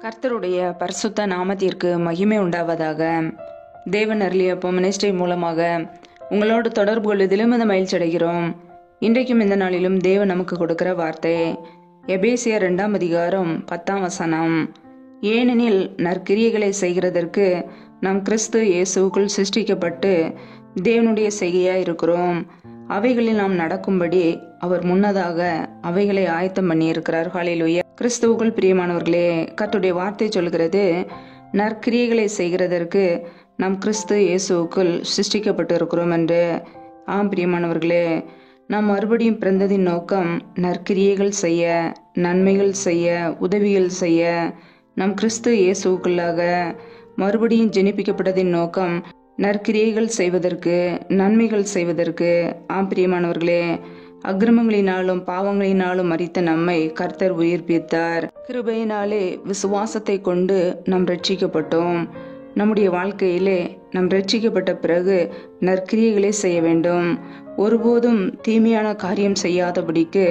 கர்த்தருடைய பரிசுத்த நாமத்திற்கு மகிமை உண்டாவதாக. தேவன் அருளிய மினிஸ்ட்ரி மூலமாக உங்களோடு தொடர்பு கொள்வதிலும் இந்த மகிழ்ச்சி அடைகிறோம். இன்றைக்கும் இந்த நாளிலும் தேவன் நமக்கு கொடுக்கிற வார்த்தை எபேசியர் 2 அதிகாரம் 10 ஏனெனில் நற்கிரியைகளை செய்கிறதற்கு நாம் கிறிஸ்து இயேசுவுக்குள் சிருஷ்டிக்கப்பட்டு தேவனுடைய செய்கையாய் இருக்கிறோம். அவைகளில் நாம் நடக்கும்படி அவர் முன்னதாக அவைகளை ஆயத்தம் பண்ணி இருக்கிறார். ஹல்லேலூயா. கிறிஸ்துவுக்குள் பிரியமானவர்களே, கர்த்தருடைய வார்த்தை சொல்கிறது, நற்கிரியைகளை செய்கிறதற்கு நாம் கிறிஸ்து இயேசுவுக்குள் சிருஷ்டிக்கப்பட்டு இருக்கிறோம் என்று. ஆம் பிரியமானவர்களே, நாம் மறுபடியும் பிறந்ததின் நோக்கம் நற்கிரியைகள் செய்ய, நன்மைகள் செய்ய, உதவிகள் செய்ய. நம் கிறிஸ்து இயேசுவுக்குள்ளாக மறுபடியும் ஜெனிப்பிக்கப்பட்டதின் நோக்கம் நற்கிரியைகள் செய்வதற்கு, நன்மைகள் செய்வதற்கு. ஆம் பிரியமானவர்களே, அக்கிரமங்களினாலும் பாவங்களினாலும் மரித்த நம்மை கர்த்தர் உயிர்ப்பித்தார். கிருபையினாலே விசுவாசத்தை கொண்டு நாம் ரட்சிக்கப்பட்டோம். நம்முடைய வாழ்க்கையிலே நாம் ரட்சிக்கப்பட்ட பிறகு நற்கிரியைகளை செய்ய வேண்டும். ஒருபோதும் தீமையான காரியம் செய்யாதபடிக்கு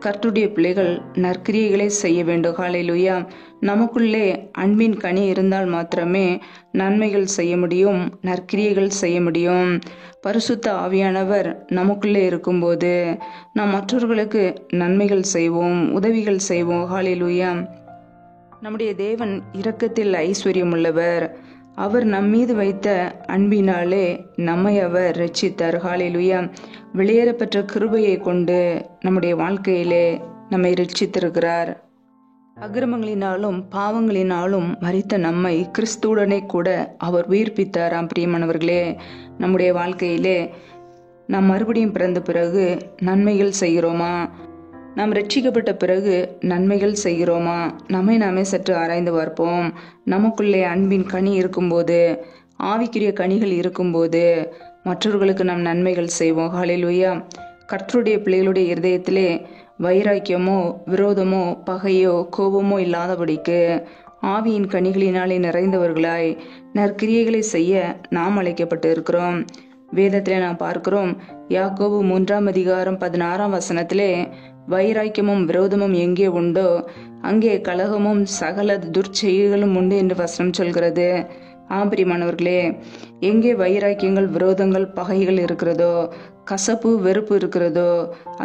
கர்த்தருடைய பிள்ளைகள் நற்கிரியைகளை செய்ய வேண்டும். ஹல்லேலூயா. நமக்குள்ளே அன்பின் கனி இருந்தால் மாத்திரமே நன்மைகள் செய்ய முடியும், நற்கிரியைகள் செய்ய முடியும். பரிசுத்த ஆவியானவர் நமக்குள்ளே இருக்கும்போது நாம் மற்றவர்களுக்கு நன்மைகள் செய்வோம், உதவிகள் செய்வோம். ஹல்லேலூயா. நம்முடைய தேவன் இரக்கத்தில் ஐஸ்வர்யம் உள்ளவர். அவர் நம்மீது வைத்த அன்பினாலே நம்மை அவர் ரட்சித்தார். ஹல்லேலூயா. வெளியேறப்பெற்ற கிருபையை கொண்டு நம்முடைய வாழ்க்கையிலே நம்மை ரட்சித்திருக்கிறார். அக்கிரமங்களினாலும் பாவங்களினாலும் மரித்த நம்மை கிறிஸ்துவுடனே கூட அவர் உயிர்ப்பித்தாராம். பிரியமானவர்களே, நம்முடைய வாழ்க்கையிலே நாம் மறுபடியும் பிறந்த பிறகு நன்மைகள் செய்கிறோமா? நாம் ரட்சிக்கப்பட்ட பிறகு நன்மைகள் செய்கிறோமா? நம்மை நாமே சற்று ஆராய்ந்து பார்ப்போம். நமக்குள்ளே அன்பின் கனி இருக்கும்போது, ஆவிக்குரிய கனிகள் இருக்கும்போது மற்றவர்களுக்கு நாம் நன்மைகள் செய்வோம். ஹல்லேலூயா. கர்த்தருடைய பிள்ளைகளுடைய இருதயத்திலே வைராக்கியமோ, விரோதமோ, பகையோ, கோபமோ இல்லாதபடிக்கு ஆவியின் கனிகளினாலே நிறைந்தவர்களாய் நற்கிரியைகளை செய்ய நாம் அழைக்கப்பட்டு இருக்கிறோம். வேதத்திலே நாம் பார்க்கிறோம், யாக்கோபு 3 அதிகாரம் 16 வைராக்கியமும் விரோதமும் எங்கே உண்டோ அங்கே கலகமும் சகல துர்ச்செய்களும் உண்டு என்று வசனம் சொல்கிறது. ஆம்பிரிமானவர்களே, எங்கே வைராக்கியங்கள், விரோதங்கள், பகைகள் இருக்கிறதோ, கசப்பு, வெறுப்பு இருக்கிறதோ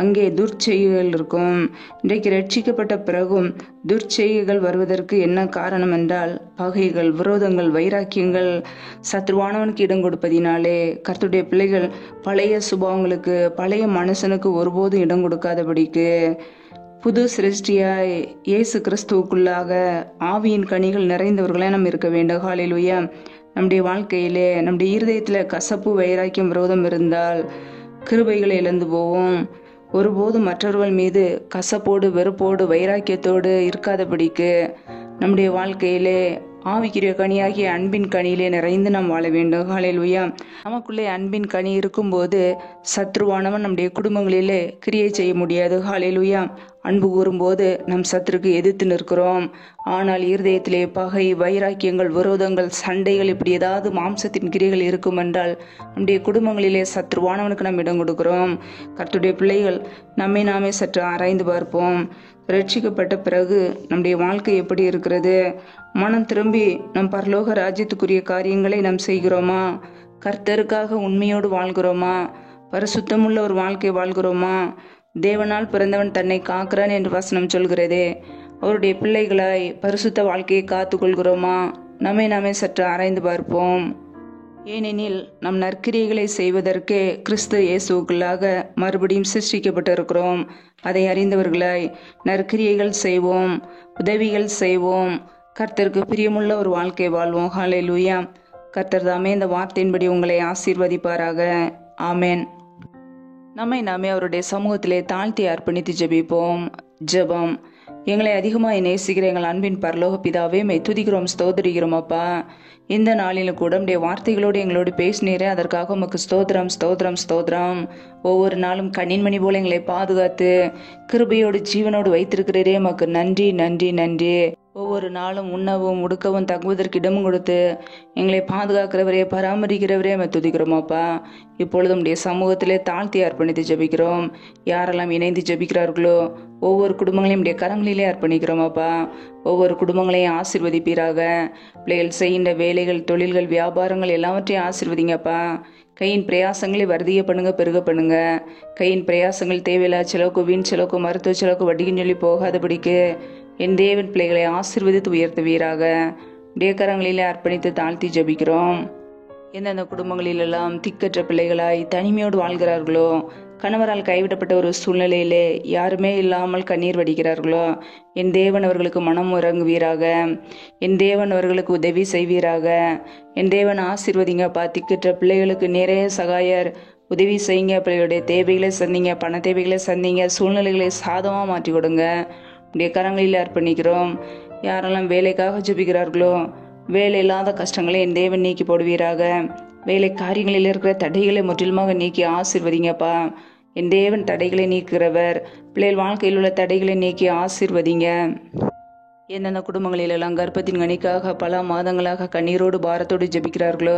அங்கே துர்ச்செய்கள் இருக்கும். இன்றைக்கு ரட்சிக்கப்பட்ட பிறகும் துர்ச்செய்கள் வருவதற்கு என்ன காரணம் என்றால் பகைகள், விரோதங்கள், வைராக்கியங்கள், சத்ருவானவனுக்கு இடம் கொடுப்பதினாலே. கர்த்தருடைய பிள்ளைகள் பழைய சுபாவங்களுக்கு, பழைய மனுஷனுக்கு ஒருபோதும் இடம் கொடுக்காதபடிக்கு புது சிருஷ்டியாய் இயேசு கிறிஸ்துவுக்குள்ளாக ஆவியின் கனிகள் நிறைந்தவர்களாய் நாம் இருக்க வேண்டும். ஹல்லேலூயா. நம்முடைய வாழ்க்கையிலே, நம்முடைய இருதயத்துல கசப்பு, வைராக்கியம், விரோதம் இருந்தால் கிருபைகளை இழந்து போவோம். ஒருபோதும் மற்றவர்கள் மீது கசப்போடு, வெறுப்போடு, வைராக்கியத்தோடு இருக்காதபடிக்கு நம்முடைய வாழ்க்கையிலே ஆவிக்குரிய கனியாகிய அன்பின் கனியிலே நிறைந்து நாம் வாழ வேண்டும். ஹல்லேலூயா. நமக்குள்ளே அன்பின் கனி இருக்கும்போது சத்ருவானவன் நம்முடைய குடும்பங்களிலே கிரியை செய்ய முடியாது. ஹல்லேலூயா. அன்பு கூறும்போது நம் சத்துருக்கு எதிர்த்து நிற்கிறோம். ஆனால் இருதயத்திலே பகை, வைராக்கியங்கள், விரோதங்கள், சண்டைகள், இப்படி ஏதாவது மாம்சத்தின் கிரியைகள் இருக்கும் என்றால் நம்முடைய குடும்பங்களிலே சத்ருவானவனுக்கு நாம் இடம் கொடுக்கிறோம். கர்த்தருடைய பிள்ளைகள் நம்மை நாமே சற்று ஆராய்ந்து பார்ப்போம். ரட்சிக்கப்பட்ட பிறகு நம்முடைய வாழ்க்கை எப்படி இருக்கிறது? மனம் திரும்பி நம் பரலோக ராஜ்யத்துக்குரிய காரியங்களை நாம் செய்கிறோமா? கர்த்தருக்காக உண்மையோடு வாழ்கிறோமா? பரிசுத்தமுள்ள ஒரு வாழ்க்கை வாழ்கிறோமா? தேவனால் பிறந்தவன் தன்னை காக்கிறான் என்று வசனம் சொல்கிறதே. அவருடைய பிள்ளைகளாய் பரிசுத்த வாழ்க்கையை காத்து கொள்கிறோமா? நம்மை நாமே சற்று ஆராய்ந்து பார்ப்போம். ஏனெனில் நம் நற்கிரியைகளை செய்வதற்கே கிறிஸ்து இயேசுவுக்குள்ளாக மறுபடியும் சிருஷ்டிக்கப்பட்டு இருக்கிறோம். அதை அறிந்தவர்களாய் நற்கிரியைகள் செய்வோம், உதவிகள் செய்வோம், கர்த்தருக்கு பிரியமுள்ள ஒரு வாழ்க்கை வாழ்வோம். ஹல்லேலூயா. கர்த்தர் தாமே இந்த வார்த்தையின்படி உங்களை ஆசீர்வதிப்பாராக. ஆமேன். நம்மை நாமே அவருடைய சமூகத்திலே தாழ்த்தி அர்ப்பணித்து ஜெபிப்போம். ஜெபம். எங்களை அதிகமாக நேசிக்கிற எங்கள் அன்பின் பரலோக பிதாவே, மை துதிக்கிறோம், ஸ்தோத்திரிக்கிறோம். அப்பா, இந்த நாளிலும் கூட உடைய வார்த்தைகளோடு எங்களோடு பேசினீரே, அதற்காக உமக்கு ஸ்தோத்திரம், ஸ்தோத்திரம், ஸ்தோத்திரம். ஒவ்வொரு நாளும் கண்ணின்மணி போல எங்களை பாதுகாத்து கிருபையோடு ஜீவனோடு வைத்திருக்கிறீரே, உமக்கு நன்றி, நன்றி, நன்றி. ஒவ்வொரு நாளும் உண்ணவும் உடுக்கவும் தங்குவதற்கு இடமும் கொடுத்து எங்களை பாதுகாக்கிறவரே பராமரிக்கிறவரே நம்ம துதிக்கிறோமாப்பா. இப்பொழுது உடைய சமூகத்திலே தாழ்த்தி அர்ப்பணித்து ஜெபிக்கிறோம். யாரெல்லாம் இணைந்து ஜெபிக்கிறார்களோ ஒவ்வொரு குடும்பங்களையும் உடைய கரங்களிலே அர்ப்பணிக்கிறோமாப்பா. ஒவ்வொரு குடும்பங்களையும் ஆசீர்வதிப்பீராக. பிள்ளைகள் செய்கின்ற வேலைகள், தொழில்கள், வியாபாரங்கள் எல்லாவற்றையும் ஆசீர்வதிங்கப்பா. கையின் பிரயாசங்களை வர்த்திய பண்ணுங்க, பெருக பண்ணுங்க. கையின் பிரயாசங்கள் தேவையில்லா செலவுக்கு, வீண் செலவுக்கு, மருத்துவ செலவுக்கு, வட்டிக்குன்னு சொல்லி போகாதபடிக்கு என் தேவன் பிள்ளைகளை ஆசீர்வதித்து உயர்த்துவீராக. உடைய கரங்களிலே அர்ப்பணித்து தாழ்த்தி ஜெபிக்கிறோம். எந்தெந்த குடும்பங்களிலெல்லாம் திக்கற்ற பிள்ளைகளாய் தனிமையோடு வாழ்கிறார்களோ, கணவரால் கைவிடப்பட்ட ஒரு சூழ்நிலையிலே யாருமே இல்லாமல் கண்ணீர் வடிக்கிறார்களோ, என் தேவன் அவர்களுக்கு மனம் இறங்குவீராக. என் தேவன் அவர்களுக்கு உதவி செய்வீராக. என் தேவன் ஆசீர்வதிங்கப்பா. திக்கற்ற பிள்ளைகளுக்கு நிறைய சகாயர் உதவி செய்யுங்க. பிள்ளைகளுடைய தேவைகளை சந்திங்க, பண தேவைகளை சந்திங்க, சூழ்நிலைகளை சாதமாக மாற்றி கொடுங்க. உடைய கரங்களில் அர்ப்பணிக்கிறோம். யாரெல்லாம் வேலைக்காக ஜெபிக்கிறார்களோ வேலை இல்லாத கஷ்டங்களை என் தேவன் நீக்கி போடுவீராக. வேலை காரியங்களில் இருக்கிற தடைகளை முற்றிலுமாக நீக்கி ஆசீர்வதிங்கப்பா. என் தேவன் தடைகளை நீக்குகிறவர். பிள்ளைகள் வாழ்க்கையில் உள்ள தடைகளை நீக்கி ஆசீர்வதிங்க. எந்தெந்த குடும்பங்களிலெல்லாம் கர்ப்பத்தின் கனிக்காக பல மாதங்களாக கண்ணீரோடு பாரத்தோடு ஜெபிக்கிறார்களோ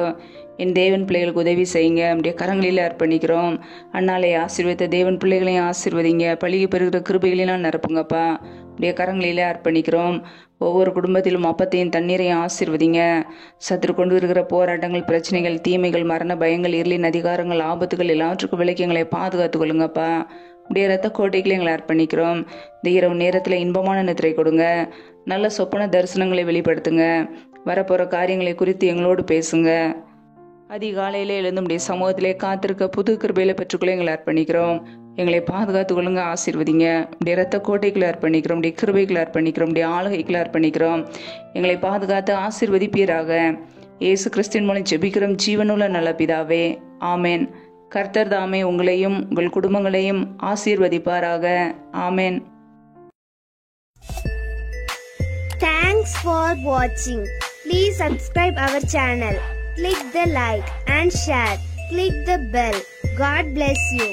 என் தேவன் பிள்ளைகளுக்கு உதவி செய்யுங்க. நம்முடைய கரங்களில் அர்ப்பணிக்கிறோம். அண்ணாலை ஆசீர்வதித்த தேவன் பிள்ளைகளையும் ஆசீர்வதிங்க. பழிகு பெறுகிற கிருபைகளெல்லாம் நிரப்புங்கப்பா. நம்முடைய கரங்களிலே அர்ப்பணிக்கிறோம். ஒவ்வொரு குடும்பத்திலும் அப்பத்தையும் தண்ணீரையும் ஆசீர்வதிங்க. சத்துரு கொண்டு வருகிற போராட்டங்கள், பிரச்சனைகள், தீமைகள், மரண பயங்கள், இருளின் அதிகாரங்கள், ஆபத்துகள் எல்லாவற்றுக்கும் விலக்கி எங்களை பாதுகாத்துக் கொள்ளுங்கப்பா. உடைய ரத்த கோட்டைகளை எங்களை அர்ப்பணிக்கிறோம். இந்த இரவு நேரத்தில் இன்பமான நித்திரை கொடுங்க. நல்ல சொப்பன தரிசனங்களை வெளிப்படுத்துங்க. வரப்போகிற காரியங்களை குறித்து எங்களோடு பேசுங்க. அதிகாலையிலே எழுந்து உடைய சமூகத்திலே காத்திருக்க புது கிருபையில பெற்றுக்கொள்ள எங்களை அர்ப்பணிக்கிறோம். எங்களை பாதுகாத்துக் கொள்ளுங்க, ஆசீர்வதிங்க. உடைய ரத்த கோட்டைகளை அர்ப்பணிக்கிறோம். உடைய கிருபைகளை அர்ப்பணிக்கிறோம். உடைய ஆளுகைகளை அர்ப்பணிக்கிறோம். எங்களை பாதுகாத்து ஆசீர்வதிப்பீராக. இயேசு கிறிஸ்துவின் மூலம் ஜெபிக்கிறோம் ஜீவனுள்ள நல்ல பிதாவே, ஆமேன். கர்த்தர் தாமே உங்களையும் உங்கள் குடும்பங்களையும் ஆசீர்வதிப்பாராக. ஆமேன். Thanks for watching. Please subscribe our channel. Click the like and share. Click the bell. God bless you.